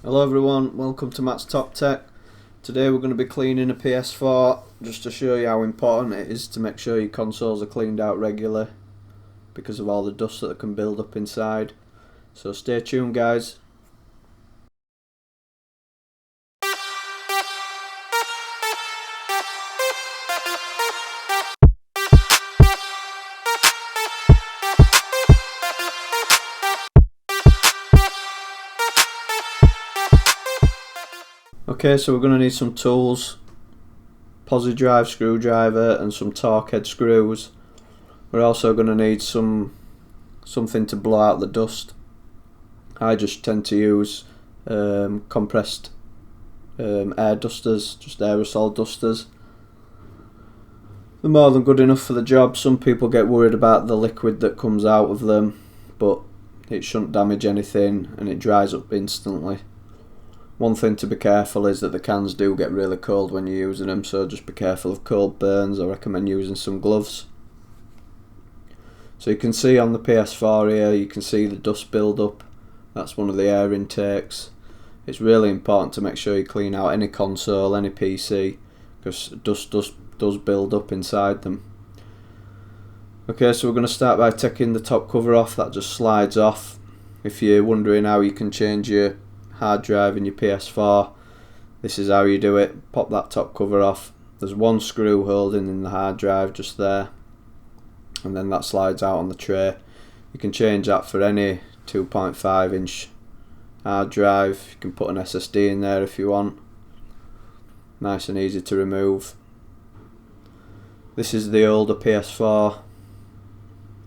Hello everyone, welcome to Matt's Top Tech. Today we're going to be cleaning a PS4 just to show you how important it is to make sure your consoles are cleaned out regularly because of all the dust that can build up inside. So stay tuned guys. Okay, so we're going to need some tools, posi drive, screwdriver and some torque head screws. We're also going to need something to blow out the dust. I just tend to use compressed air dusters, just aerosol dusters. They're more than good enough for the job. Some people get worried about the liquid that comes out of them, but it shouldn't damage anything and it dries up instantly. One thing to be careful is that the cans do get really cold when you're using them, so just be careful of cold burns. I recommend using some gloves. So you can see on the PS4 here, you can see the dust build up. That's one of the air intakes. It's really important to make sure you clean out any console, any PC, because dust does build up inside them. Okay, so we're going to start by taking the top cover off. That just slides off. If you're wondering how you can change your hard drive in your PS4, this is how you do it. Pop that top cover off. There's one screw holding in the hard drive just there, and then that slides out on the tray. You can change that for any 2.5 inch hard drive. You can put an SSD in there if you want. Nice and easy to remove. This is the older PS4.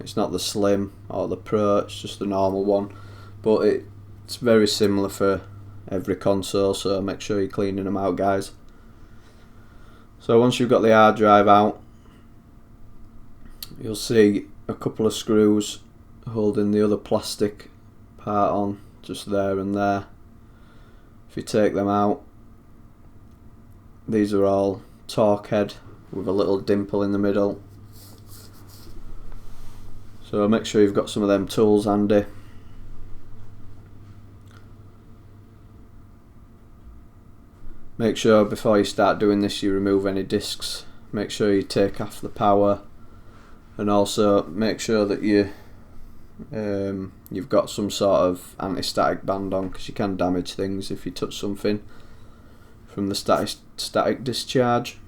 It's not the Slim or the Pro, it's just the normal one, but it's very similar for every console, so make sure you're cleaning them out guys. So once you've got the hard drive out, you'll see a couple of screws holding the other plastic part on, just there and there. If you take them out, these are all torque head with a little dimple in the middle. So make sure you've got some of them tools handy. Make sure before you start doing this you remove any discs. Make sure you take off the power, and also make sure that you've got some sort of anti-static band on, because you can damage things if you touch something from the static discharge.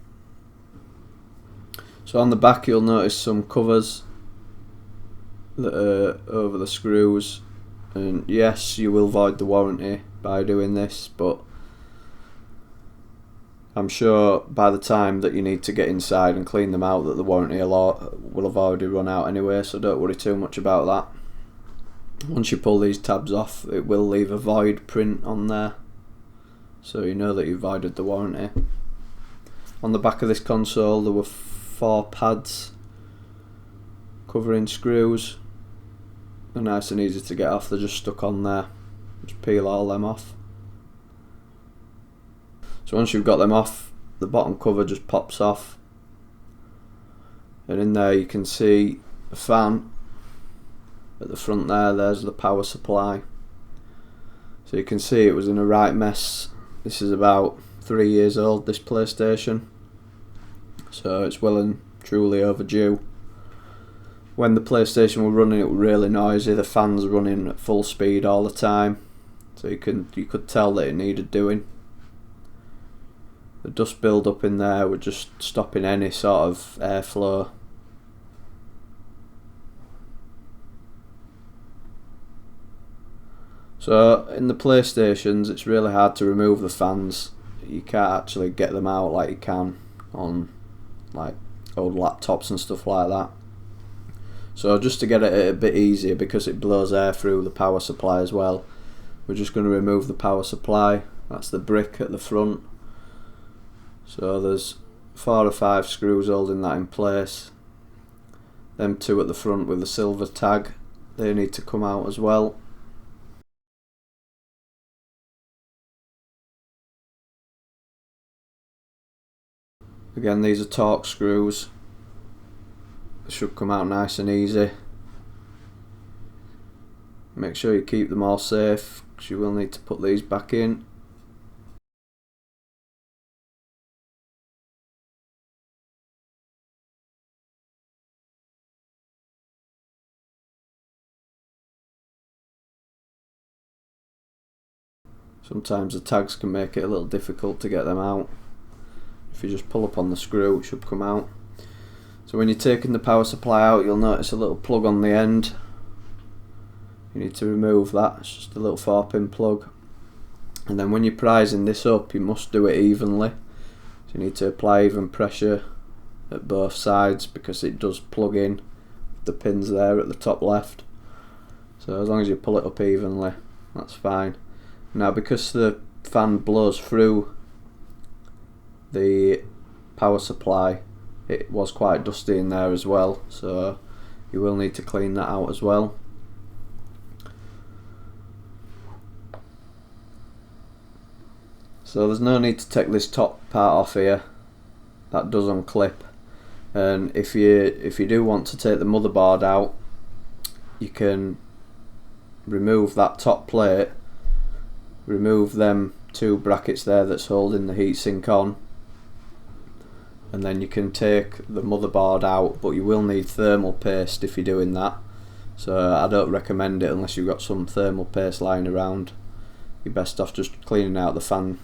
So on the back you'll notice some covers that are over the screws, and yes, you will void the warranty by doing this, but I'm sure by the time that you need to get inside and clean them out that the warranty will have already run out anyway, so don't worry too much about that. Once you pull these tabs off, it will leave a void print on there, so you know that you voided the warranty. On the back of this console there were 4 pads covering screws. They're nice and easy to get off, they're just stuck on there. Just peel all them off. So once you've got them off, the bottom cover just pops off, and in there you can see a fan at the front there. There's the power supply. So you can see it was in a right mess. This is about 3 years old, this PlayStation, so it's well and truly overdue. When the PlayStation were running, it was really noisy. The fans running at full speed all the time, so you could tell that it needed doing. The dust build up in there were just stopping any sort of airflow. So in the PlayStations it's really hard to remove the fans. You can't actually get them out like you can on like old laptops and stuff like that. So just to get it a bit easier, because it blows air through the power supply as well, we're just going to remove the power supply. That's the brick at the front. So there's 4 or 5 screws holding that in place. Them 2 at the front with the silver tag, they need to come out as well. Again, these are torque screws. They should come out nice and easy. Make sure you keep them all safe, because you will need to put these back in. Sometimes the tags can make it a little difficult to get them out. If you just pull up on the screw, it should come out. So when you're taking the power supply out, you'll notice a little plug on the end. You need to remove that. It's just a little 4-pin plug. And then when you're prising this up, you must do it evenly. So you need to apply even pressure at both sides, because it does plug in the pins there at the top left. So as long as you pull it up evenly, that's fine. Now, because the fan blows through the power supply, it was quite dusty in there as well, so you will need to clean that out as well. So there's no need to take this top part off here. That does unclip, and if you do want to take the motherboard out, you can remove that top plate, remove them 2 brackets there that's holding the heatsink on, and then you can take the motherboard out, but you will need thermal paste if you're doing that. So I don't recommend it unless you've got some thermal paste lying around. You're best off just cleaning out the fan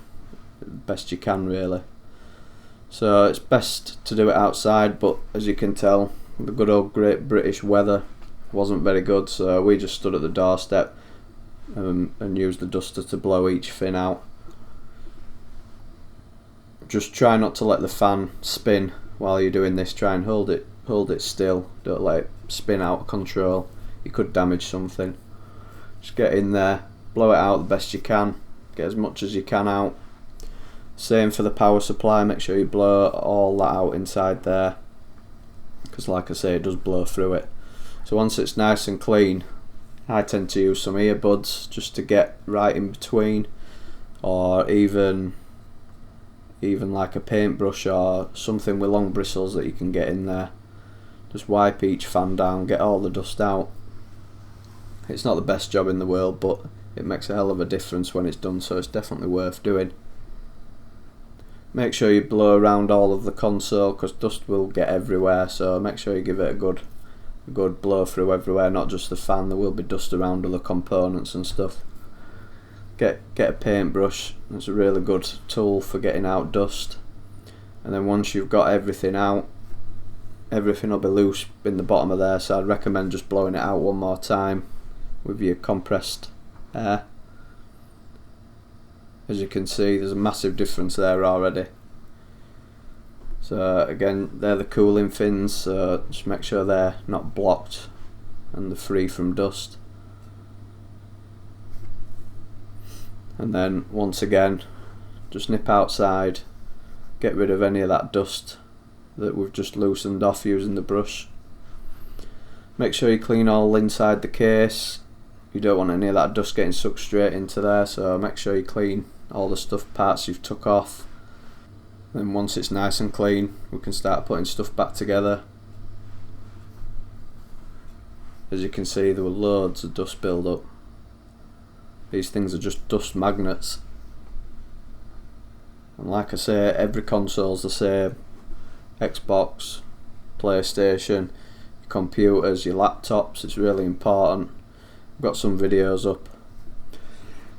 best you can, really. So it's best to do it outside, but as you can tell, the good old Great British weather wasn't very good, so we just stood at the doorstep and used the duster to blow each fin out. Just try not to let the fan spin while you're doing this. Try and hold it still. Don't let it spin out of control. You could damage something. Just get in there, blow it out the best you can, get as much as you can out. Same for the power supply, make sure you blow all that out inside there, because like I say, it does blow through it. So once it's nice and clean, I tend to use some earbuds just to get right in between, or even like a paintbrush or something with long bristles that you can get in there. Just wipe each fan down, get all the dust out. It's not the best job in the world, but it makes a hell of a difference when it's done, so it's definitely worth doing. Make sure you blow around all of the console, because dust will get everywhere, so make sure you give it a good blow through everywhere, not just the fan. There will be dust around other components and stuff. Get a paintbrush. It's a really good tool for getting out dust. And then once you've got everything out, everything will be loose in the bottom of there, so I'd recommend just blowing it out one more time with your compressed air. As you can see, there's a massive difference there already. So again, they're the cooling fins, so just make sure they're not blocked and they're free from dust. And then once again, just nip outside, get rid of any of that dust that we've just loosened off using the brush. Make sure you clean all inside the case. You don't want any of that dust getting sucked straight into there, so make sure you clean all the stuff parts you've took off. Then once it's nice and clean, we can start putting stuff back together. As you can see, there were loads of dust build up. These things are just dust magnets. And like I say, every console's the same. Xbox, PlayStation, your computers, your laptops, it's really important. I've got some videos up.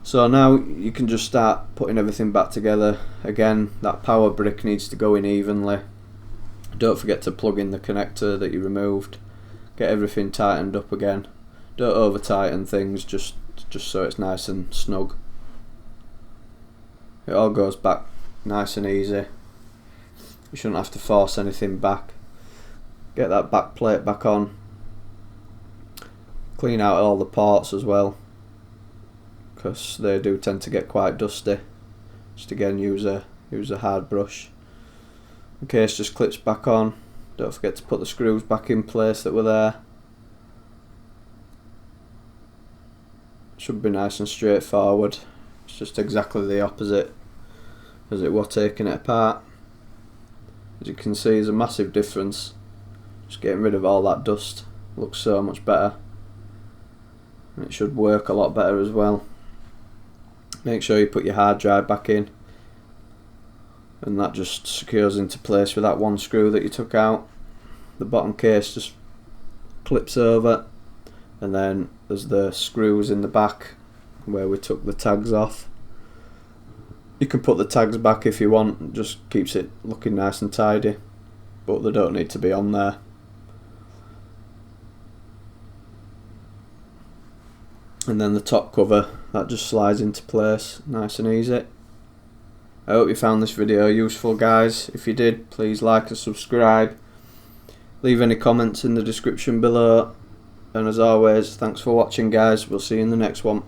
So now you can just start putting everything back together. Again, that power brick needs to go in evenly. Don't forget to plug in the connector that you removed. Get everything tightened up again. Don't over tighten things, just so it's nice and snug. It all goes back nice and easy. You shouldn't have to force anything back. Get that back plate back on. Clean out all the ports as well, because they do tend to get quite dusty. Just again, use a hard brush. The case just clips back on. Don't forget to put the screws back in place that were there. Should be nice and straightforward. It's just exactly the opposite as it was taking it apart. As you can see, there's a massive difference. Just getting rid of all that dust looks so much better. It should work a lot better as well. Make sure you put your hard drive back in, and that just secures into place with that one screw that you took out. The bottom case just clips over, and then there's the screws in the back where we took the tags off. You can put the tags back if you want, it just keeps it looking nice and tidy, but they don't need to be on there. And then the top cover, that just slides into place nice and easy. I hope you found this video useful, guys. If you did, please like and subscribe. Leave any comments in the description below. And as always, thanks for watching, guys. We'll see you in the next one.